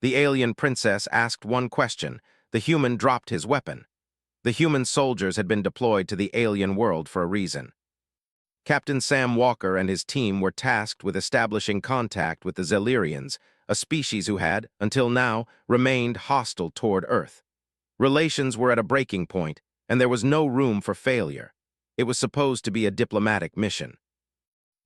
The alien princess asked one question. The human dropped his weapon. The human soldiers had been deployed to the alien world for a reason. Captain Sam Walker and his team were tasked with establishing contact with the Zellerians, a species who had, until now, remained hostile toward Earth. Relations were at a breaking point, and there was no room for failure. It was supposed to be a diplomatic mission.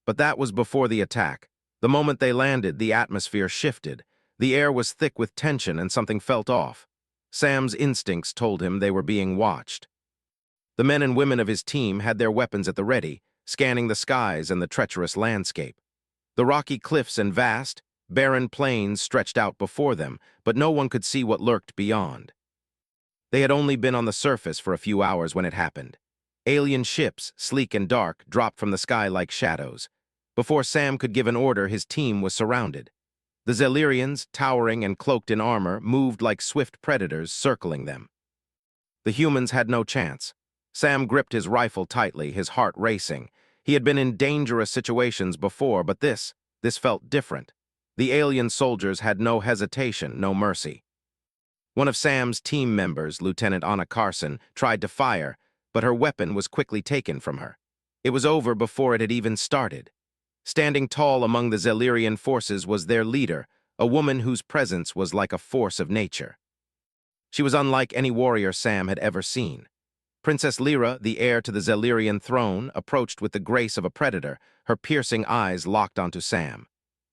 But that was before the attack. The moment they landed, the atmosphere shifted. The air was thick with tension and something felt off. Sam's instincts told him they were being watched. The men and women of his team had their weapons at the ready, scanning the skies and the treacherous landscape. The rocky cliffs and vast, barren plains stretched out before them, but no one could see what lurked beyond. They had only been on the surface for a few hours when it happened. Alien ships, sleek and dark, dropped from the sky like shadows. Before Sam could give an order, his team was surrounded. The Zellerians, towering and cloaked in armor, moved like swift predators, circling them. The humans had no chance. Sam gripped his rifle tightly, his heart racing. He had been in dangerous situations before, but this felt different. The alien soldiers had no hesitation, no mercy. One of Sam's team members, Lieutenant Anna Carson, tried to fire, but her weapon was quickly taken from her. It was over before it had even started. Standing tall among the Zellerian forces was their leader, a woman whose presence was like a force of nature. She was unlike any warrior Sam had ever seen. Princess Lyra, the heir to the Zellerian throne, approached with the grace of a predator, her piercing eyes locked onto Sam.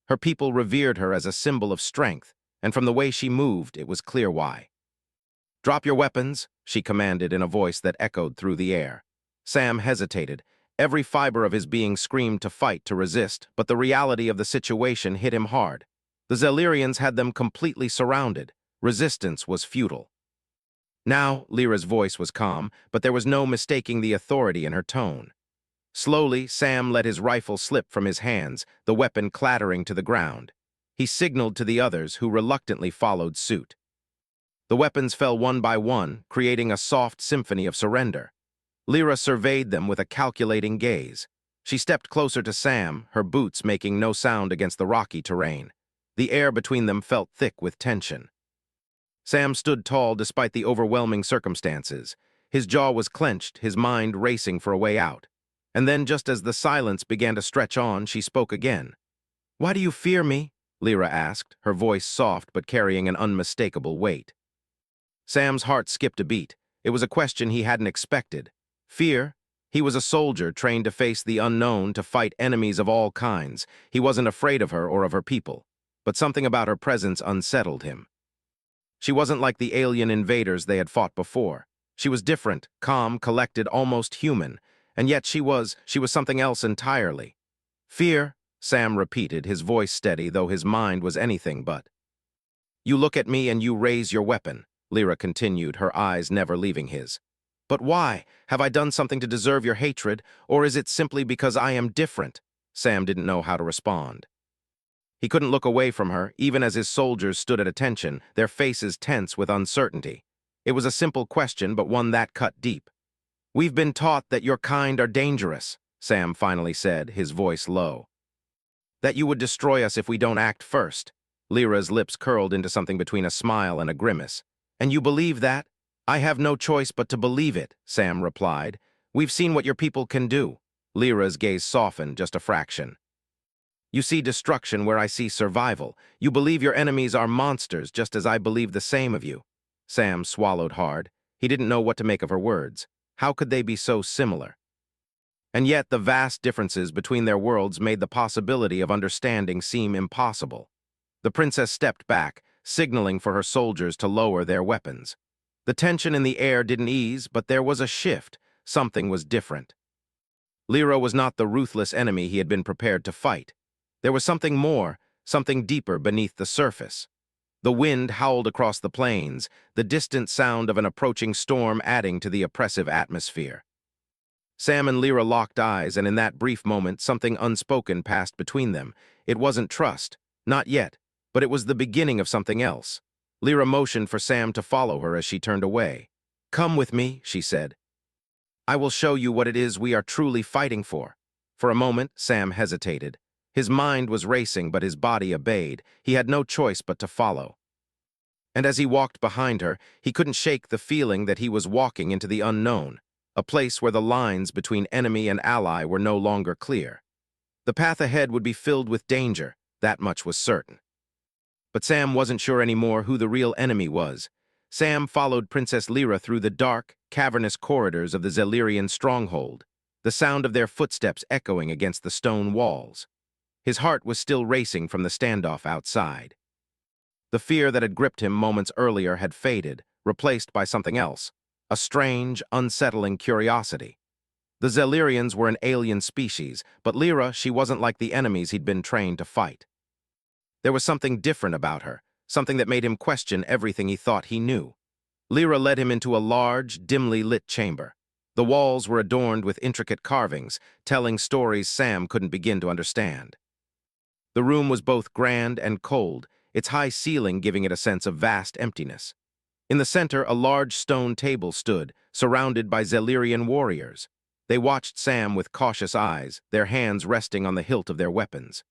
Her people revered her as a symbol of strength, and from the way she moved, it was clear why. "Drop your weapons," she commanded in a voice that echoed through the air. Sam hesitated. Every fiber of his being screamed to fight, to resist, but the reality of the situation hit him hard. The Zellerians had them completely surrounded. Resistance was futile. "Now," Lyra's voice was calm, but there was no mistaking the authority in her tone. Slowly, Sam let his rifle slip from his hands, the weapon clattering to the ground. He signaled to the others, who reluctantly followed suit. The weapons fell one by one, creating a soft symphony of surrender. Lyra surveyed them with a calculating gaze. She stepped closer to Sam, her boots making no sound against the rocky terrain. The air between them felt thick with tension. Sam stood tall despite the overwhelming circumstances. His jaw was clenched, his mind racing for a way out. And then, just as the silence began to stretch on, she spoke again. "Why do you fear me?" Lyra asked, her voice soft but carrying an unmistakable weight. Sam's heart skipped a beat. It was a question he hadn't expected. Fear? He was a soldier trained to face the unknown, to fight enemies of all kinds. He wasn't afraid of her or of her people. But something about her presence unsettled him. She wasn't like the alien invaders they had fought before. She was different, calm, collected, almost human. And yet she was something else entirely. "Fear," Sam repeated, his voice steady, though his mind was anything but. "You look at me and you raise your weapon," Lyra continued, her eyes never leaving his. "But why? Have I done something to deserve your hatred, or is it simply because I am different?" Sam didn't know how to respond. He couldn't look away from her, even as his soldiers stood at attention, their faces tense with uncertainty. It was a simple question, but one that cut deep. "We've been taught that your kind are dangerous," Sam finally said, his voice low. "That you would destroy us if we don't act first." Lyra's lips curled into something between a smile and a grimace. "And you believe that?" "I have no choice but to believe it," Sam replied. "We've seen what your people can do." Lyra's gaze softened just a fraction. "You see destruction where I see survival. You believe your enemies are monsters, just as I believe the same of you." Sam swallowed hard. He didn't know what to make of her words. How could they be so similar? And yet the vast differences between their worlds made the possibility of understanding seem impossible. The princess stepped back, signaling for her soldiers to lower their weapons. The tension in the air didn't ease, but there was a shift. Something was different. Lyra was not the ruthless enemy he had been prepared to fight. There was something more, something deeper beneath the surface. The wind howled across the plains, the distant sound of an approaching storm adding to the oppressive atmosphere. Sam and Lyra locked eyes, and in that brief moment, something unspoken passed between them. It wasn't trust, not yet, but it was the beginning of something else. Lyra motioned for Sam to follow her as she turned away. "Come with me," she said. "I will show you what it is we are truly fighting for." For a moment, Sam hesitated. His mind was racing, but his body obeyed. He had no choice but to follow. And as he walked behind her, he couldn't shake the feeling that he was walking into the unknown, a place where the lines between enemy and ally were no longer clear. The path ahead would be filled with danger, that much was certain. But Sam wasn't sure anymore who the real enemy was. Sam followed Princess Lyra through the dark, cavernous corridors of the Zelirian stronghold, the sound of their footsteps echoing against the stone walls. His heart was still racing from the standoff outside. The fear that had gripped him moments earlier had faded, replaced by something else, a strange, unsettling curiosity. The Zelirians were an alien species, but Lyra, she wasn't like the enemies he'd been trained to fight. There was something different about her, something that made him question everything he thought he knew. Lyra led him into a large, dimly lit chamber. The walls were adorned with intricate carvings, telling stories Sam couldn't begin to understand. The room was both grand and cold, its high ceiling giving it a sense of vast emptiness. In the center, a large stone table stood, surrounded by Zelirian warriors. They watched Sam with cautious eyes, their hands resting on the hilt of their weapons.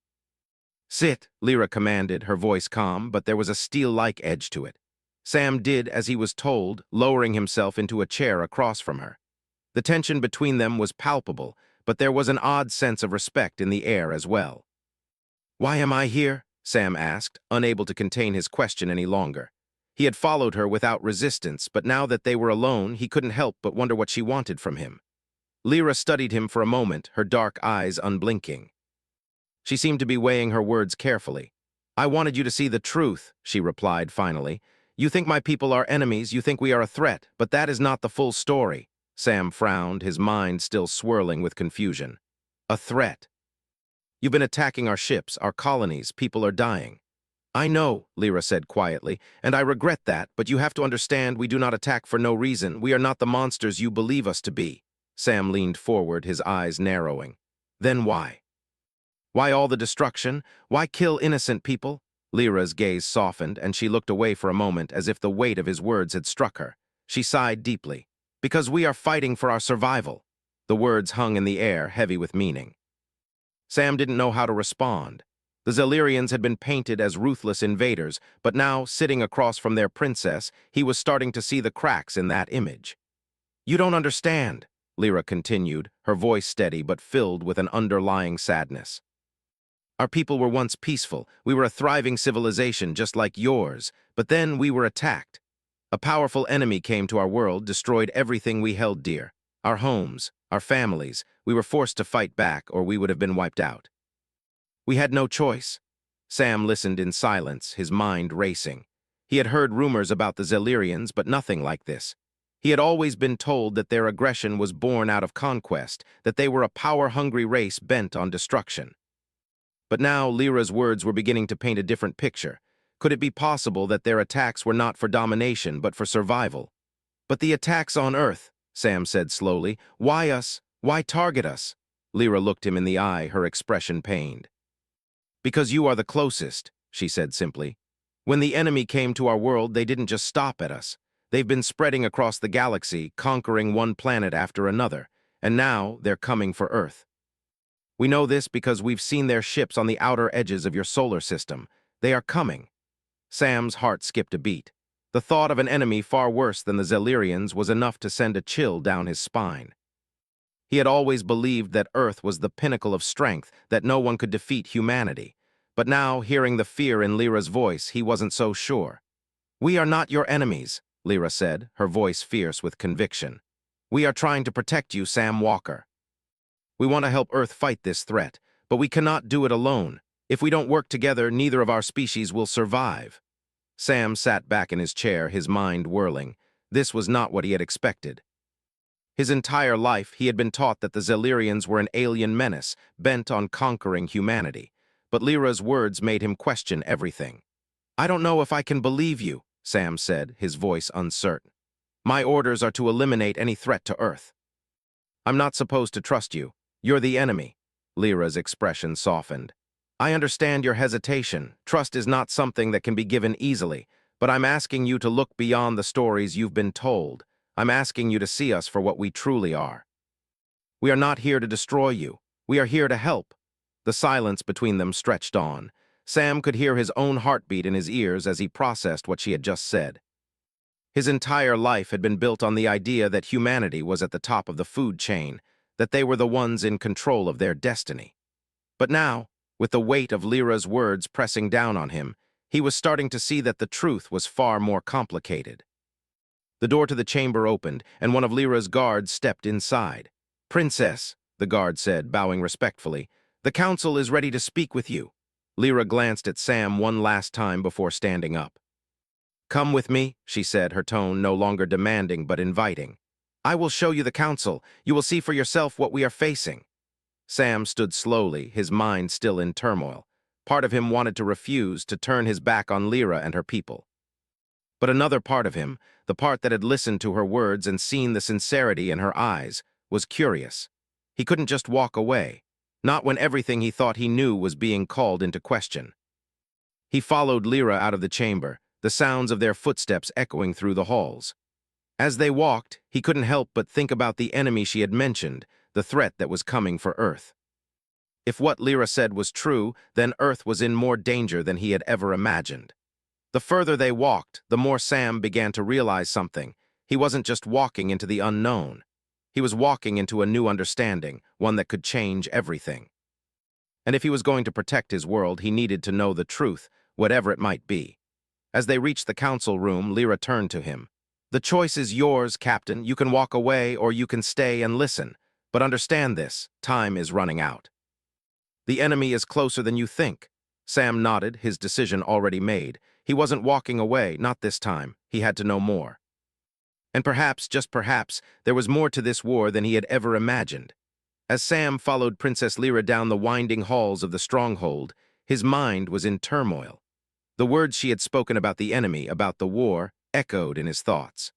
"Sit," Lyra commanded, her voice calm, but there was a steel-like edge to it. Sam did as he was told, lowering himself into a chair across from her. The tension between them was palpable, but there was an odd sense of respect in the air as well. "Why am I here?" Sam asked, unable to contain his question any longer. He had followed her without resistance, but now that they were alone, he couldn't help but wonder what she wanted from him. Lyra studied him for a moment, her dark eyes unblinking. She seemed to be weighing her words carefully. "I wanted you to see the truth," she replied finally. "You think my people are enemies, you think we are a threat, but that is not the full story." Sam frowned, his mind still swirling with confusion. "A threat. You've been attacking our ships, our colonies, people are dying." "I know," Lyra said quietly, "and I regret that, but you have to understand we do not attack for no reason. We are not the monsters you believe us to be." Sam leaned forward, his eyes narrowing. "Then why? Why all the destruction? Why kill innocent people?" Lyra's gaze softened, and she looked away for a moment as if the weight of his words had struck her. She sighed deeply. "Because we are fighting for our survival." The words hung in the air, heavy with meaning. Sam didn't know how to respond. The Zelirians had been painted as ruthless invaders, but now, sitting across from their princess, he was starting to see the cracks in that image. "You don't understand," Lyra continued, her voice steady but filled with an underlying sadness. "Our people were once peaceful. We were a thriving civilization just like yours, but then we were attacked. A powerful enemy came to our world, destroyed everything we held dear. Our homes, our families. We were forced to fight back, or we would have been wiped out. We had no choice." Sam listened in silence, his mind racing. He had heard rumors about the Zelirians, but nothing like this. He had always been told that their aggression was born out of conquest, that they were a power-hungry race bent on destruction. But now Lyra's words were beginning to paint a different picture. Could it be possible that their attacks were not for domination, but for survival? "But the attacks on Earth," Sam said slowly. "Why us? Why target us?" Lyra looked him in the eye, her expression pained. "Because you are the closest," she said simply. "When the enemy came to our world, they didn't just stop at us. They've been spreading across the galaxy, conquering one planet after another, and now they're coming for Earth. We know this because we've seen their ships on the outer edges of your solar system. They are coming." Sam's heart skipped a beat. The thought of an enemy far worse than the Zelirians was enough to send a chill down his spine. He had always believed that Earth was the pinnacle of strength, that no one could defeat humanity. But now, hearing the fear in Lyra's voice, he wasn't so sure. "We are not your enemies," Lyra said, her voice fierce with conviction. "We are trying to protect you, Sam Walker. We want to help Earth fight this threat, but we cannot do it alone. If we don't work together, neither of our species will survive." Sam sat back in his chair, his mind whirling. This was not what he had expected. His entire life, he had been taught that the Zelirians were an alien menace, bent on conquering humanity. But Lyra's words made him question everything. "I don't know if I can believe you," Sam said, his voice uncertain. "My orders are to eliminate any threat to Earth." "I'm not supposed to trust you. You're the enemy." Lyra's expression softened. "I understand your hesitation. Trust is not something that can be given easily, but I'm asking you to look beyond the stories you've been told. I'm asking you to see us for what we truly are. We are not here to destroy you. We are here to help." The silence between them stretched on. Sam could hear his own heartbeat in his ears as he processed what she had just said. His entire life had been built on the idea that humanity was at the top of the food chain, that they were the ones in control of their destiny. But now, with the weight of Lyra's words pressing down on him, he was starting to see that the truth was far more complicated. The door to the chamber opened, and one of Lyra's guards stepped inside. "Princess," the guard said, bowing respectfully, "the council is ready to speak with you." Lyra glanced at Sam one last time before standing up. "Come with me," she said, her tone no longer demanding but inviting. "I will show you the council. You will see for yourself what we are facing." Sam stood slowly, his mind still in turmoil. Part of him wanted to refuse, to turn his back on Lyra and her people. But another part of him, the part that had listened to her words and seen the sincerity in her eyes, was curious. He couldn't just walk away, not when everything he thought he knew was being called into question. He followed Lyra out of the chamber, the sounds of their footsteps echoing through the halls. As they walked, he couldn't help but think about the enemy she had mentioned, the threat that was coming for Earth. If what Lyra said was true, then Earth was in more danger than he had ever imagined. The further they walked, the more Sam began to realize something. He wasn't just walking into the unknown. He was walking into a new understanding, one that could change everything. And if he was going to protect his world, he needed to know the truth, whatever it might be. As they reached the council room, Lyra turned to him. "The choice is yours, Captain. You can walk away or you can stay and listen. But understand this, time is running out." "The enemy is closer than you think." Sam nodded, his decision already made. He wasn't walking away, not this time. He had to know more. And perhaps, just perhaps, there was more to this war than he had ever imagined. As Sam followed Princess Lyra down the winding halls of the stronghold, his mind was in turmoil. The words she had spoken about the enemy, about the war, echoed in his thoughts.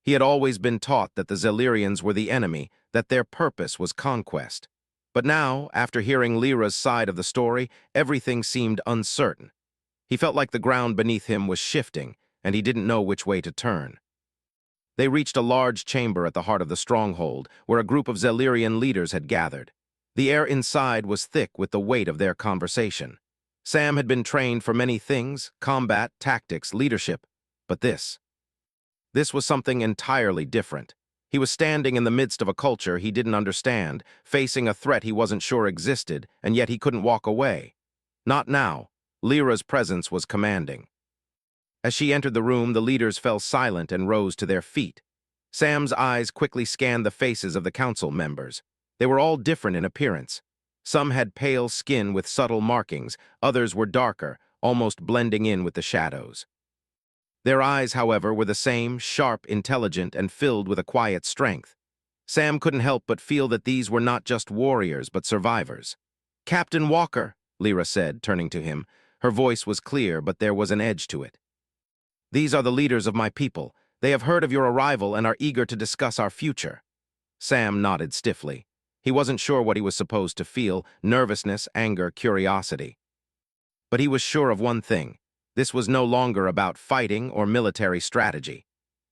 He had always been taught that the Zellerians were the enemy, that their purpose was conquest. But now, after hearing Lyra's side of the story, everything seemed uncertain. He felt like the ground beneath him was shifting, and he didn't know which way to turn. They reached a large chamber at the heart of the stronghold, where a group of Zellerian leaders had gathered. The air inside was thick with the weight of their conversation. Sam had been trained for many things: combat, tactics, leadership. But this was something entirely different. He was standing in the midst of a culture he didn't understand, facing a threat he wasn't sure existed, and yet he couldn't walk away. Not now. Lyra's presence was commanding. As she entered the room, the leaders fell silent and rose to their feet. Sam's eyes quickly scanned the faces of the council members. They were all different in appearance. Some had pale skin with subtle markings, others were darker, almost blending in with the shadows. Their eyes, however, were the same, sharp, intelligent, and filled with a quiet strength. Sam couldn't help but feel that these were not just warriors, but survivors. "Captain Walker," Lyra said, turning to him. Her voice was clear, but there was an edge to it. "These are the leaders of my people. They have heard of your arrival and are eager to discuss our future." Sam nodded stiffly. He wasn't sure what he was supposed to feel: nervousness, anger, curiosity. But he was sure of one thing. This was no longer about fighting or military strategy.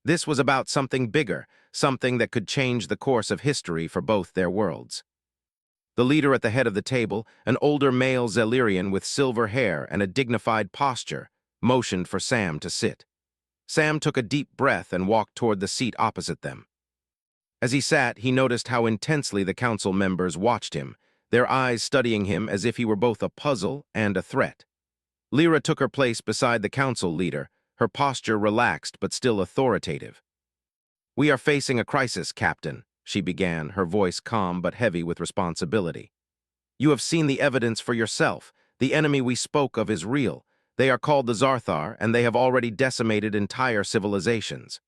This was about something bigger, something that could change the course of history for both their worlds. The leader at the head of the table, an older male Zellerian with silver hair and a dignified posture, motioned for Sam to sit. Sam took a deep breath and walked toward the seat opposite them. As he sat, he noticed how intensely the council members watched him, their eyes studying him as if he were both a puzzle and a threat. Lyra took her place beside the council leader, her posture relaxed but still authoritative. "We are facing a crisis, Captain," she began, her voice calm but heavy with responsibility. "You have seen the evidence for yourself. The enemy we spoke of is real. They are called the Zarthar, and they have already decimated entire civilizations.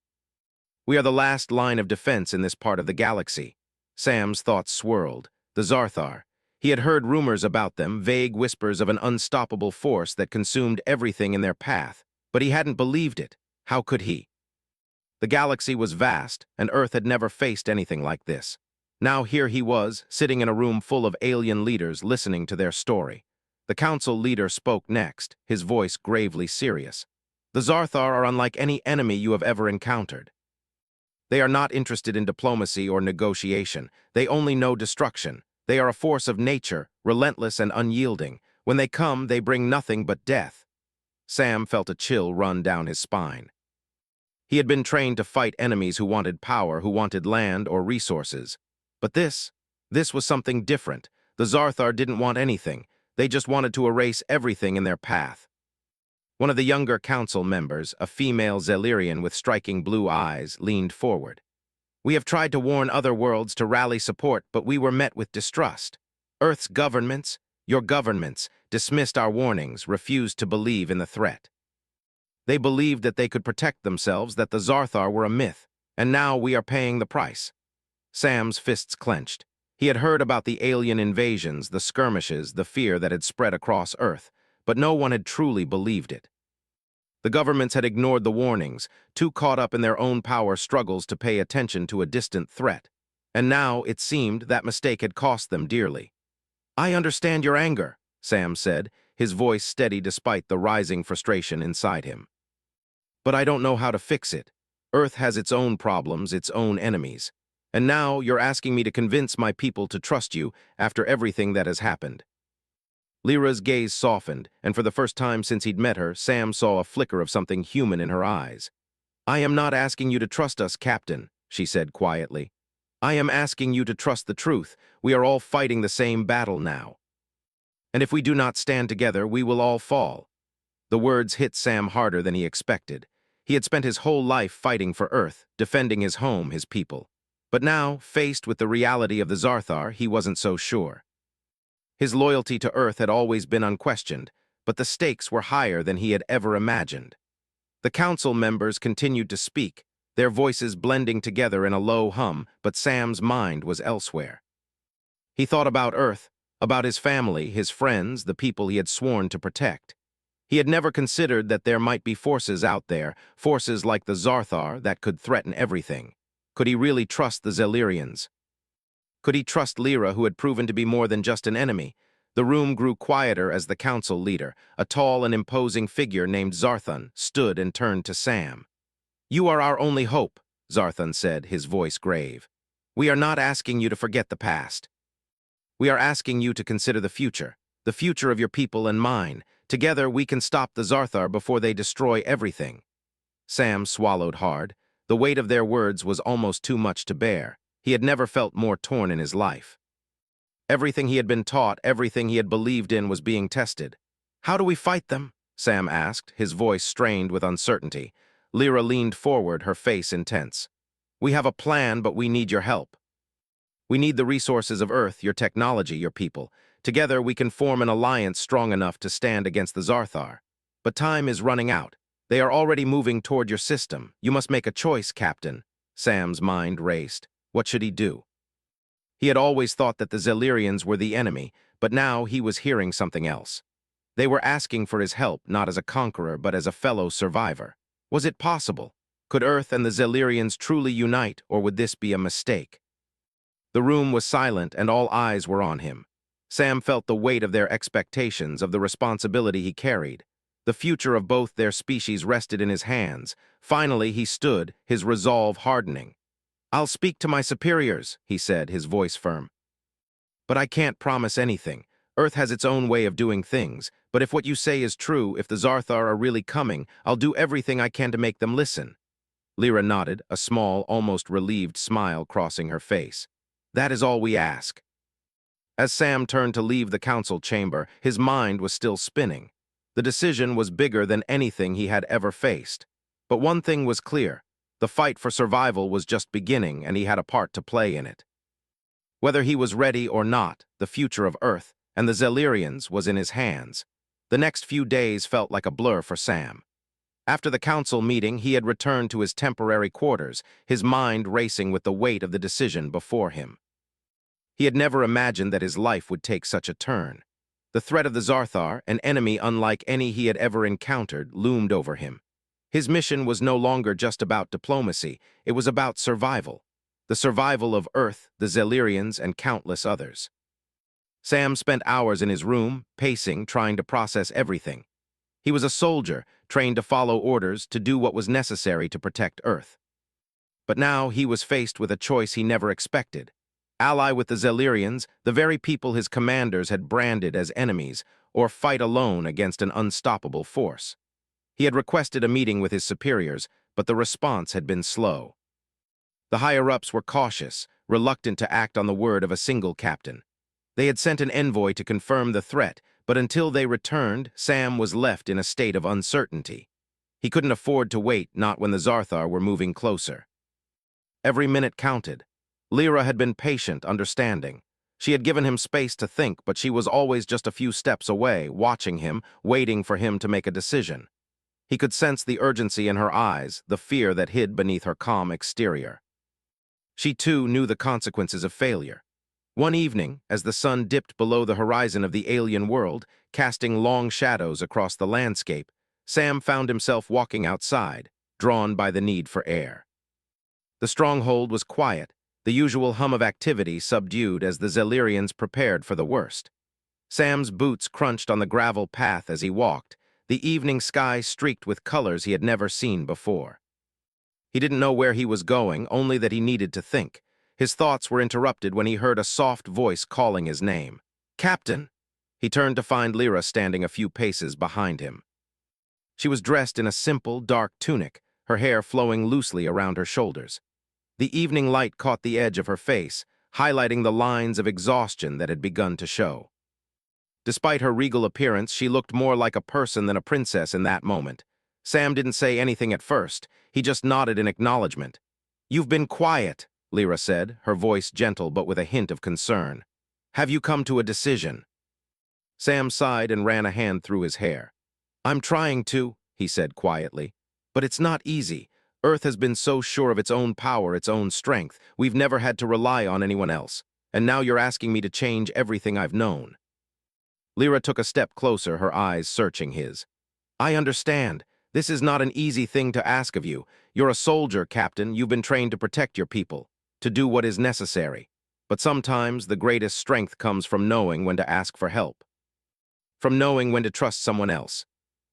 We are the last line of defense in this part of the galaxy." Sam's thoughts swirled. The Zarthar. He had heard rumors about them, vague whispers of an unstoppable force that consumed everything in their path, but he hadn't believed it. How could he? The galaxy was vast, and Earth had never faced anything like this. Now here he was, sitting in a room full of alien leaders, listening to their story. The council leader spoke next, his voice gravely serious. "The Zarthar are unlike any enemy you have ever encountered. They are not interested in diplomacy or negotiation. They only know destruction. They are a force of nature, relentless and unyielding, When they come, they bring nothing but death. Sam felt a chill run down his spine. He had been trained to fight enemies who wanted power, who wanted land or resources. But this was something different. The Zarthar didn't want anything. They just wanted to erase everything in their path. One of the younger council members, a female Zelirian with striking blue eyes, leaned forward. We have tried to warn other worlds to rally support, but we were met with distrust. Earth's governments, your governments, dismissed our warnings, refused to believe in the threat. They believed that they could protect themselves, that the Zarthar were a myth, and now we are paying the price. Sam's fists clenched. He had heard about the alien invasions, the skirmishes, the fear that had spread across Earth, but no one had truly believed it. The governments had ignored the warnings, too caught up in their own power struggles to pay attention to a distant threat. And now, it seemed, that mistake had cost them dearly. I understand your anger, Sam said, his voice steady despite the rising frustration inside him. But I don't know how to fix it. Earth has its own problems, its own enemies. And now you're asking me to convince my people to trust you after everything that has happened. Lyra's gaze softened, and for the first time since he'd met her, Sam saw a flicker of something human in her eyes. I am not asking you to trust us, Captain, she said quietly. I am asking you to trust the truth. We are all fighting the same battle now. And if we do not stand together, we will all fall. The words hit Sam harder than he expected. He had spent his whole life fighting for Earth, defending his home, his people. But now, faced with the reality of the Zarthar, he wasn't so sure. His loyalty to Earth had always been unquestioned, but the stakes were higher than he had ever imagined. The council members continued to speak, their voices blending together in a low hum, but Sam's mind was elsewhere. He thought about Earth, about his family, his friends, the people he had sworn to protect. He had never considered that there might be forces out there, forces like the Zarthar, that could threaten everything. Could he really trust the Zelirians? Could he trust Lyra, who had proven to be more than just an enemy? The room grew quieter as the council leader, a tall and imposing figure named Zarthun, stood and turned to Sam. You are our only hope, Zarthun said, his voice grave. We are not asking you to forget the past. We are asking you to consider the future of your people and mine. Together we can stop the Zarthar before they destroy everything. Sam swallowed hard. The weight of their words was almost too much to bear. He had never felt more torn in his life. Everything he had been taught, everything he had believed in was being tested. How do we fight them? Sam asked, his voice strained with uncertainty. Lyra leaned forward, her face intense. We have a plan, but we need your help. We need the resources of Earth, your technology, your people. Together we can form an alliance strong enough to stand against the Zarthar. But time is running out. They are already moving toward your system. You must make a choice, Captain. Sam's mind raced. What should he do? He had always thought that the Zelirians were the enemy, but now he was hearing something else. They were asking for his help, not as a conqueror, but as a fellow survivor. Was it possible? Could Earth and the Zelirians truly unite, or would this be a mistake? The room was silent, and all eyes were on him. Sam felt the weight of their expectations, of the responsibility he carried. The future of both their species rested in his hands. Finally, he stood, his resolve hardening. I'll speak to my superiors, he said, his voice firm. But I can't promise anything. Earth has its own way of doing things, but if what you say is true, if the Zarthar are really coming, I'll do everything I can to make them listen. Lyra nodded, a small, almost relieved smile crossing her face. That is all we ask. As Sam turned to leave the council chamber, his mind was still spinning. The decision was bigger than anything he had ever faced. But one thing was clear. The fight for survival was just beginning, and he had a part to play in it. Whether he was ready or not, the future of Earth and the Zelirians was in his hands. The next few days felt like a blur for Sam. After the council meeting, he had returned to his temporary quarters, his mind racing with the weight of the decision before him. He had never imagined that his life would take such a turn. The threat of the Zarthar, an enemy unlike any he had ever encountered, loomed over him. His mission was no longer just about diplomacy, it was about survival. The survival of Earth, the Zelirians, and countless others. Sam spent hours in his room, pacing, trying to process everything. He was a soldier, trained to follow orders, to do what was necessary to protect Earth. But now he was faced with a choice he never expected. Ally with the Zelirians, the very people his commanders had branded as enemies, or fight alone against an unstoppable force. He had requested a meeting with his superiors, but the response had been slow. The higher-ups were cautious, reluctant to act on the word of a single captain. They had sent an envoy to confirm the threat, but until they returned, Sam was left in a state of uncertainty. He couldn't afford to wait, not when the Zarthar were moving closer. Every minute counted. Lyra had been patient, understanding. She had given him space to think, but she was always just a few steps away, watching him, waiting for him to make a decision. He could sense the urgency in her eyes, the fear that hid beneath her calm exterior. She, too, knew the consequences of failure. One evening, as the sun dipped below the horizon of the alien world, casting long shadows across the landscape, Sam found himself walking outside, drawn by the need for air. The stronghold was quiet, the usual hum of activity subdued as the Zelirians prepared for the worst. Sam's boots crunched on the gravel path as he walked, the evening sky streaked with colors he had never seen before. He didn't know where he was going, only that he needed to think. His thoughts were interrupted when he heard a soft voice calling his name. "Captain!" He turned to find Lyra standing a few paces behind him. She was dressed in a simple, dark tunic, her hair flowing loosely around her shoulders. The evening light caught the edge of her face, highlighting the lines of exhaustion that had begun to show. Despite her regal appearance, she looked more like a person than a princess in that moment. Sam didn't say anything at first. He just nodded in acknowledgement. "You've been quiet," Lyra said, her voice gentle but with a hint of concern. "Have you come to a decision?" Sam sighed and ran a hand through his hair. "I'm trying to," he said quietly. "But it's not easy. Earth has been so sure of its own power, its own strength. We've never had to rely on anyone else. And now you're asking me to change everything I've known." Lyra took a step closer, her eyes searching his. "I understand. This is not an easy thing to ask of you. You're a soldier, Captain. You've been trained to protect your people, to do what is necessary. But sometimes the greatest strength comes from knowing when to ask for help. From knowing when to trust someone else."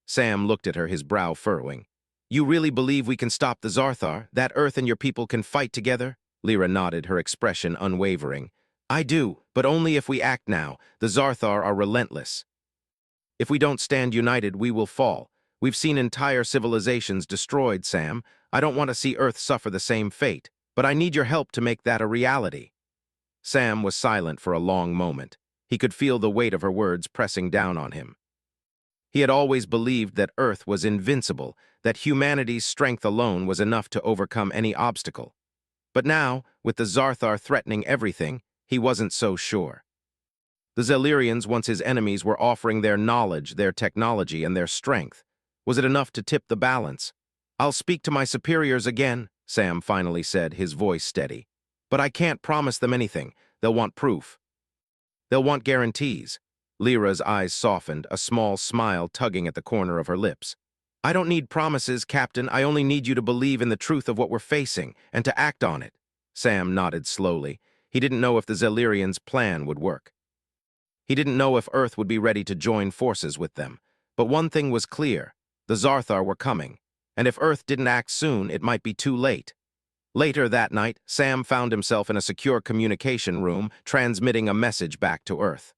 Sam looked at her, his brow furrowing. "You really believe we can stop the Zarthar, that Earth and your people can fight together?" Lyra nodded, her expression unwavering. "I do, but only if we act now. The Zarthar are relentless. If we don't stand united, we will fall. We've seen entire civilizations destroyed, Sam. I don't want to see Earth suffer the same fate, but I need your help to make that a reality." Sam was silent for a long moment. He could feel the weight of her words pressing down on him. He had always believed that Earth was invincible, that humanity's strength alone was enough to overcome any obstacle. But now, with the Zarthar threatening everything, he wasn't so sure. The Zelirians, once his enemies, were offering their knowledge, their technology, and their strength. Was it enough to tip the balance? "I'll speak to my superiors again," Sam finally said, his voice steady. "But I can't promise them anything. They'll want proof. They'll want guarantees." Lyra's eyes softened, a small smile tugging at the corner of her lips. "I don't need promises, Captain. I only need you to believe in the truth of what we're facing, and to act on it." Sam nodded slowly. He didn't know if the Zelirians' plan would work. He didn't know if Earth would be ready to join forces with them. But one thing was clear. The Zarthar were coming. And if Earth didn't act soon, it might be too late. Later that night, Sam found himself in a secure communication room, transmitting a message back to Earth.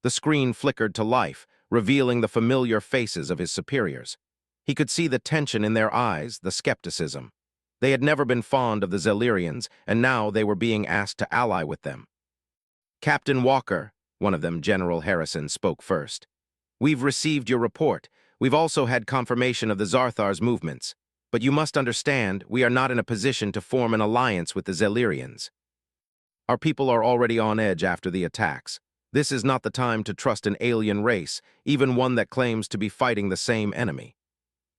The screen flickered to life, revealing the familiar faces of his superiors. He could see the tension in their eyes, the skepticism. They had never been fond of the Zelirians, and now they were being asked to ally with them. "Captain Walker," one of them, General Harrison, spoke first. "We've received your report. We've also had confirmation of the Zarthar's movements. But you must understand, we are not in a position to form an alliance with the Zelirians. Our people are already on edge after the attacks. This is not the time to trust an alien race, even one that claims to be fighting the same enemy."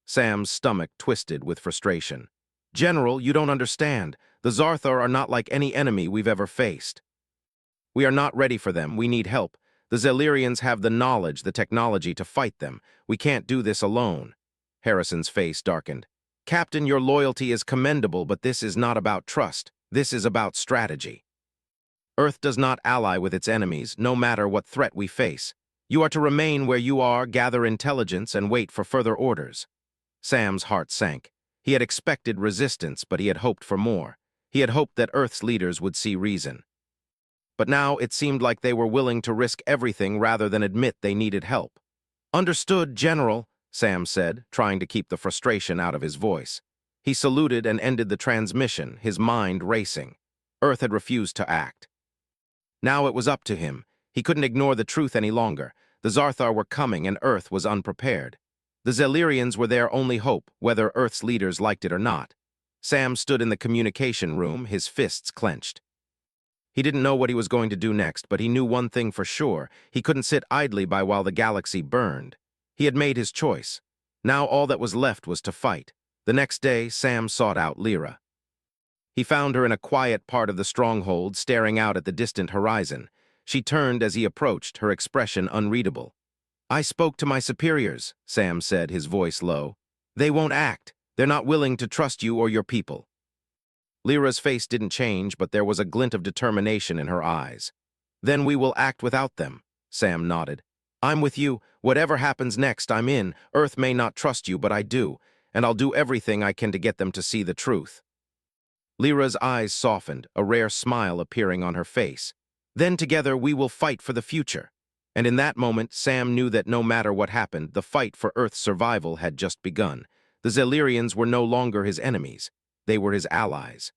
Sam's stomach twisted with frustration. "General, you don't understand. The Zarthar are not like any enemy we've ever faced. We are not ready for them. We need help. The Zelirians have the knowledge, the technology to fight them. We can't do this alone." Harrison's face darkened. "Captain, your loyalty is commendable, but this is not about trust. This is about strategy. Earth does not ally with its enemies, no matter what threat we face. You are to remain where you are, gather intelligence, and wait for further orders." Sam's heart sank. He had expected resistance, but he had hoped for more. He had hoped that Earth's leaders would see reason. but now it seemed like they were willing to risk everything rather than admit they needed help. "Understood, General," Sam said, trying to keep the frustration out of his voice. He saluted and ended the transmission, his mind racing. Earth had refused to act. Now it was up to him. He couldn't ignore the truth any longer. The Zarthar were coming and Earth was unprepared. The Zelirians were their only hope, whether Earth's leaders liked it or not. Sam stood in the communication room, his fists clenched. He didn't know what he was going to do next, but he knew one thing for sure. He couldn't sit idly by while the galaxy burned. He had made his choice. Now all that was left was to fight. The next day, Sam sought out Lyra. He found her in a quiet part of the stronghold, staring out at the distant horizon. She turned as he approached, her expression unreadable. "I spoke to my superiors," Sam said, his voice low. "They won't act. They're not willing to trust you or your people." Lyra's face didn't change, but there was a glint of determination in her eyes. "Then we will act without them," Sam nodded. "I'm with you. Whatever happens next, I'm in. Earth may not trust you, but I do, and I'll do everything I can to get them to see the truth." Lyra's eyes softened, a rare smile appearing on her face. "Then together we will fight for the future." And in that moment, Sam knew that no matter what happened, the fight for Earth's survival had just begun. The Zelirians were no longer his enemies. They were his allies.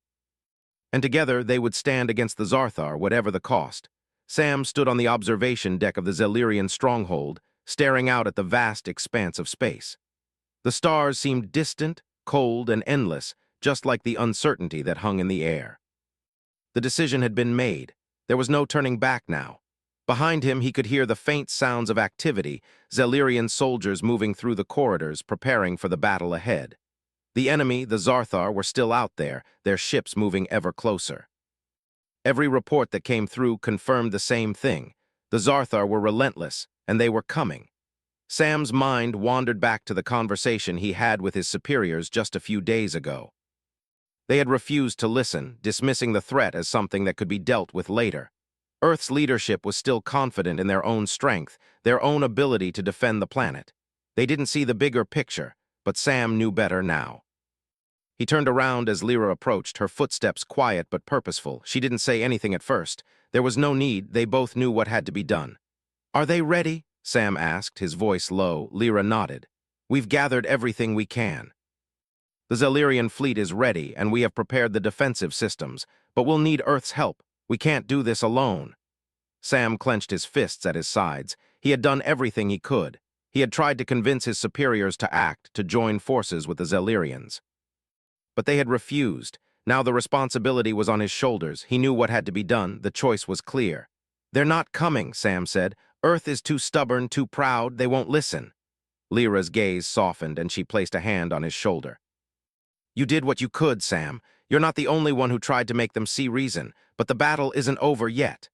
And together they would stand against the Zarthar, whatever the cost. Sam stood on the observation deck of the Zelirian stronghold, staring out at the vast expanse of space. The stars seemed distant, cold, and endless, just like the uncertainty that hung in the air. The decision had been made. There was no turning back now. Behind him, he could hear the faint sounds of activity, Zelirian soldiers moving through the corridors, preparing for the battle ahead. The enemy, the Zarthar, were still out there, their ships moving ever closer. Every report that came through confirmed the same thing. The Zarthar were relentless, and they were coming. Sam's mind wandered back to the conversation he had with his superiors just a few days ago. They had refused to listen, dismissing the threat as something that could be dealt with later. Earth's leadership was still confident in their own strength, their own ability to defend the planet. They didn't see the bigger picture, but Sam knew better now. He turned around as Lyra approached, her footsteps quiet but purposeful. She didn't say anything at first. There was no need, they both knew what had to be done. "Are they ready?" Sam asked, his voice low. Lyra nodded. "We've gathered everything we can. The Zelirian fleet is ready, and we have prepared the defensive systems, but we'll need Earth's help. We can't do this alone." Sam clenched his fists at his sides. He had done everything he could. He had tried to convince his superiors to act, to join forces with the Zelirians. But they had refused. Now the responsibility was on his shoulders. He knew what had to be done. The choice was clear. "They're not coming," Sam said. "Earth is too stubborn, too proud. They won't listen." Lyra's gaze softened, and she placed a hand on his shoulder. "You did what you could, Sam. You're not the only one who tried to make them see reason, but the battle isn't over yet."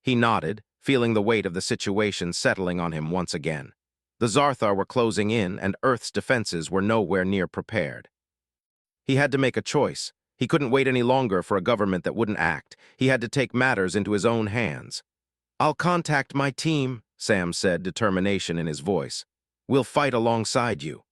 He nodded, feeling the weight of the situation settling on him once again. The Zarthar were closing in, and Earth's defenses were nowhere near prepared. He had to make a choice. He couldn't wait any longer for a government that wouldn't act. He had to take matters into his own hands. "I'll contact my team," Sam said, determination in his voice. "We'll fight alongside you.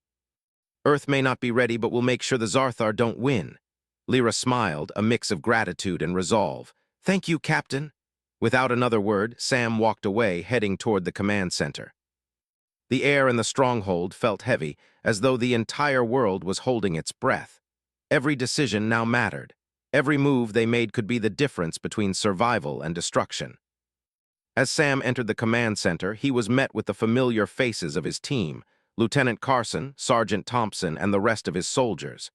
Earth may not be ready, but we'll make sure the Zarthar don't win." Lyra smiled, a mix of gratitude and resolve. "Thank you, Captain." Without another word, Sam walked away, heading toward the command center. The air in the stronghold felt heavy, as though the entire world was holding its breath. Every decision now mattered. Every move they made could be the difference between survival and destruction. As Sam entered the command center, he was met with the familiar faces of his team, Lieutenant Carson, Sergeant Thompson, and the rest of his soldiers.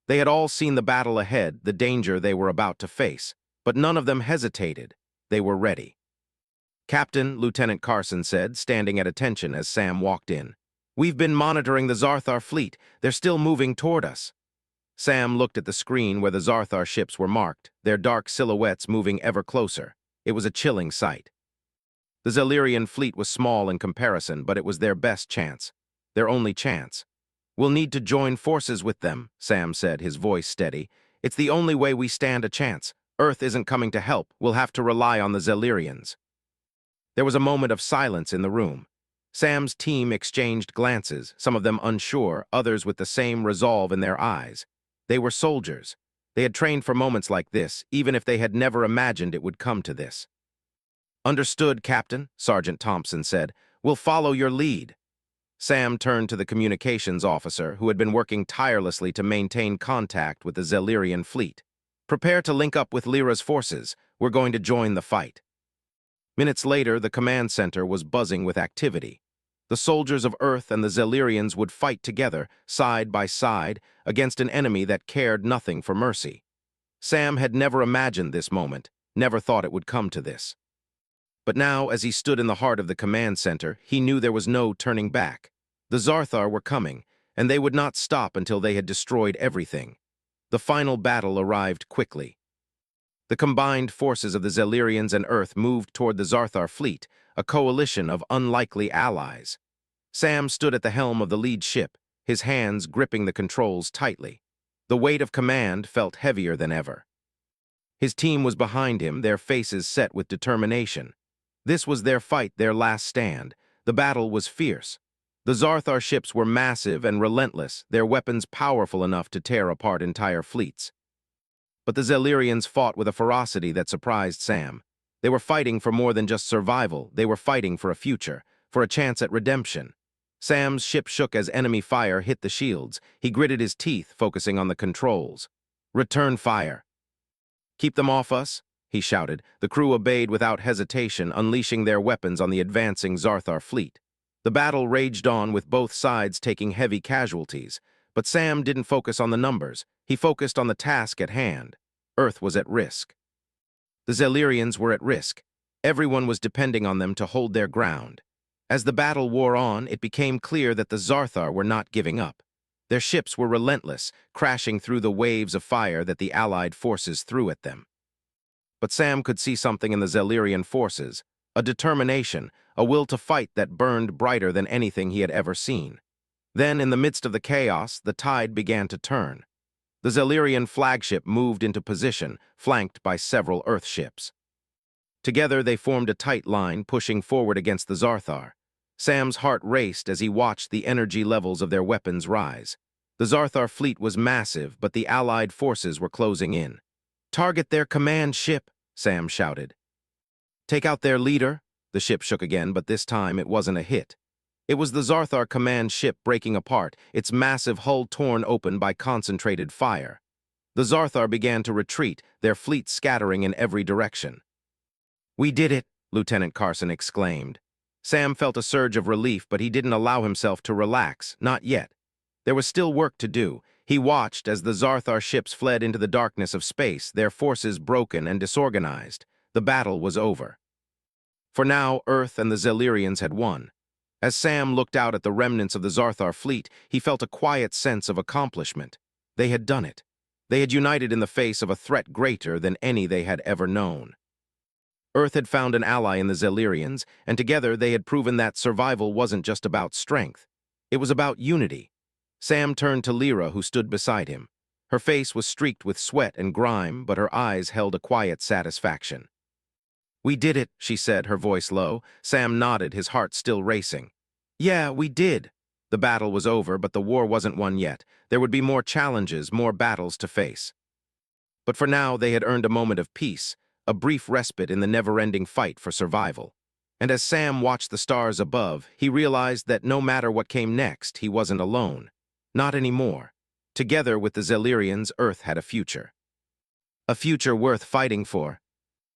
They had all seen the battle ahead, the danger they were about to face, but none of them hesitated. They were ready. "Captain," Lieutenant Carson said, standing at attention as Sam walked in. "We've been monitoring the Zarthar fleet. They're still moving toward us." Sam looked at the screen where the Zarthar ships were marked, their dark silhouettes moving ever closer. It was a chilling sight. The Zelirian fleet was small in comparison, but it was their best chance. Their only chance. "We'll need to join forces with them," Sam said, his voice steady. "It's the only way we stand a chance. Earth isn't coming to help. We'll have to rely on the Zelirians." There was a moment of silence in the room. Sam's team exchanged glances, some of them unsure, others with the same resolve in their eyes. They were soldiers. They had trained for moments like this, even if they had never imagined it would come to this. "Understood, Captain," Sergeant Thompson said. "We'll follow your lead." Sam turned to the communications officer, who had been working tirelessly to maintain contact with the Zelerian fleet. "Prepare to link up with Lyra's forces. We're going to join the fight." Minutes later, the command center was buzzing with activity. The soldiers of Earth and the Zelerians would fight together, side by side, against an enemy that cared nothing for mercy. Sam had never imagined this moment, never thought it would come to this. But now, as he stood in the heart of the command center, he knew there was no turning back. The Zarthar were coming, and they would not stop until they had destroyed everything. The final battle arrived quickly. The combined forces of the Zelerians and Earth moved toward the Zarthar fleet, a coalition of unlikely allies. Sam stood at the helm of the lead ship, his hands gripping the controls tightly. The weight of command felt heavier than ever. His team was behind him, their faces set with determination. This was their fight, their last stand. The battle was fierce. The Zarthar ships were massive and relentless, their weapons powerful enough to tear apart entire fleets. But the Zelerians fought with a ferocity that surprised Sam. They were fighting for more than just survival, they were fighting for a future, for a chance at redemption. Sam's ship shook as enemy fire hit the shields. He gritted his teeth, focusing on the controls. "Return fire." "Keep them off us," he shouted. The crew obeyed without hesitation, unleashing their weapons on the advancing Zarthar fleet. The battle raged on, with both sides taking heavy casualties. But Sam didn't focus on the numbers. He focused on the task at hand. Earth was at risk. The Zelerians were at risk. Everyone was depending on them to hold their ground. As the battle wore on, it became clear that the Zarthar were not giving up. Their ships were relentless, crashing through the waves of fire that the Allied forces threw at them. But Sam could see something in the Zelerian forces, a determination, a will to fight that burned brighter than anything he had ever seen. Then, in the midst of the chaos, the tide began to turn. The Zelerian flagship moved into position, flanked by several Earth ships. Together, they formed a tight line, pushing forward against the Zarthar. Sam's heart raced as he watched the energy levels of their weapons rise. The Zarthar fleet was massive, but the Allied forces were closing in. "Target their command ship," Sam shouted. "Take out their leader." The ship shook again, but this time it wasn't a hit. It was the Zarthar command ship breaking apart, its massive hull torn open by concentrated fire. The Zarthar began to retreat, their fleet scattering in every direction. "We did it," Lieutenant Carson exclaimed. Sam felt a surge of relief, but he didn't allow himself to relax, not yet. There was still work to do. He watched as the Zarthar ships fled into the darkness of space, their forces broken and disorganized. The battle was over. For now, Earth and the Zelerians had won. As Sam looked out at the remnants of the Zarthar fleet, he felt a quiet sense of accomplishment. They had done it. They had united in the face of a threat greater than any they had ever known. Earth had found an ally in the Zelerians, and together they had proven that survival wasn't just about strength. It was about unity. Sam turned to Lyra, who stood beside him. Her face was streaked with sweat and grime, but her eyes held a quiet satisfaction. "We did it," she said, her voice low. Sam nodded, his heart still racing. "Yeah, we did." The battle was over, but the war wasn't won yet. There would be more challenges, more battles to face. But for now, they had earned a moment of peace, a brief respite in the never-ending fight for survival. And as Sam watched the stars above, he realized that no matter what came next, he wasn't alone. Not anymore. Together with the Zelerians, Earth had a future. A future worth fighting for.